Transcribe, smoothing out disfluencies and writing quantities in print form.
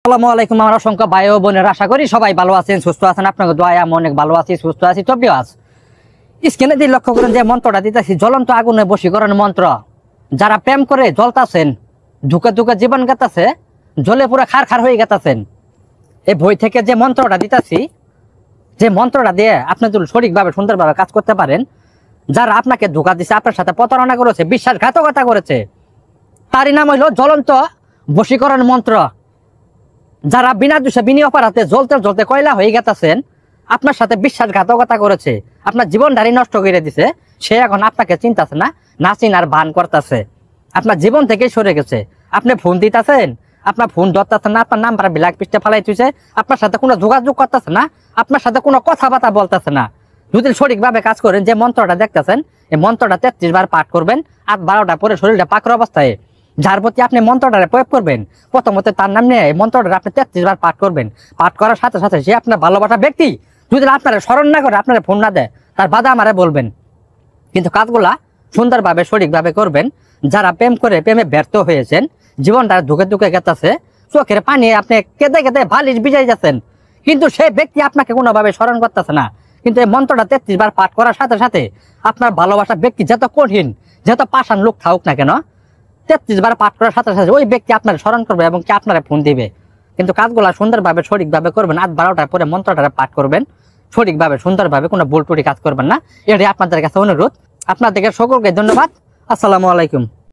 আসসালামু আলাইকুম। আমার অসংখ্য ভাই ও বোনের, আশা করি সবাই ভালো আছেন, সুস্থ আছেন। আপনাকে দোয়ায় আমি অনেক ভালো আছি, সুস্থ আছি, চব্বিও আছি। স্ক্রিনে দিয়ে লক্ষ্য করেন যে মন্ত্রটা দিতেছি, জ্বলন্ত আগুনে বশীকরণ মন্ত্র। যারা প্রেম করে জ্বলতাছেন, ধুকে ধুকে জীবন গেতাছে, জ্বলে পুরো খার খার হয়ে গেতাছেন, এই বই থেকে যে মন্ত্রটা দিতেছি, যে মন্ত্রটা দিয়ে আপনি যদি সঠিকভাবে সুন্দরভাবে কাজ করতে পারেন, যারা আপনাকে ধোঁকা দিচ্ছে, আপনার সাথে প্রতারণা করেছে, বিশ্বাসঘাতকতা করেছে, তারই নাম হইল জ্বলন্ত বশীকরণ মন্ত্র। যারা বিনা দোষে বিনি অপরাধে জ্বলতে জ্বলতে কয়লা হয়ে গেছেন, আপনার সাথে বিশ্বাসঘাতকতা করেছে, আপনার জীবনধারী নষ্ট করে দিছে, সে এখন আপনাকে চিন্তাছে না, না চিনার ভান করতেছে, আপনার জীবন থেকেই সরে গেছে। আপনি ফোন দিতেছেন, আপনার ফোন ধরতেছে না, আপনার নাম্বার ব্ল্যাক লিস্টে ফেলাই দিয়েছে, আপনার সাথে কোনো যোগাযোগ করতেছে না, আপনার সাথে কোনো কথাবার্তা বলতেছে না। যদি সঠিকভাবে কাজ করেন, যে মন্ত্রটা দেখতেছেন, এই মন্ত্রটা 33 বার পাঠ করবেন, 8-12টা পরে শরীরটা পাকর অবস্থায়। যার প্রতি আপনি মন্ত্রটা প্রয়োগ করবেন, প্রথমত তার নাম নিয়ে মন্ত্রটা আপনি 33 বার পাঠ করবেন। পাঠ করার সাথে সাথে সে আপনার ভালোবাসা ব্যক্তি যদি আপনারা স্মরণ না করে, আপনারা ফোন না দেয়, তার বাধা আমারে বলবেন। কিন্তু কাজগুলা সুন্দরভাবে সঠিকভাবে করবেন। যারা প্রেম করে প্রেমে ব্যর্থ হয়েছেন, জীবনটা ধুকে ধুকে গেছে, চোখের পানি আপনি কেঁদে কেঁদে বালিশ ভিজাই যাচ্ছেন, কিন্তু সেই ব্যক্তি আপনাকে কোনোভাবে স্মরণ করতেছে না। কিন্তু এই মন্ত্রটা 33 বার পাঠ করার সাথে সাথে আপনার ভালোবাসা ব্যক্তি যত কঠিন, যত পাষাণ লোক থাকুক না কেন, 33 বার পাঠ করার সাথে সাথে ওই ব্যক্তি আপনার স্মরণ করবে এবং কি আপনারা ফোন দিবে। কিন্তু কাজগুলা সুন্দরভাবে সঠিকভাবে করবেন। 8-12টার পরে মন্ত্রটা পাঠ করবেন সঠিকভাবে, সুন্দরভাবে, কোনো ভুল টুটি কাজ করবেন না। এটাই আপনাদের কাছে অনুরোধ। আপনাদেরকে সকলকে ধন্যবাদ। আসসালামু আলাইকুম।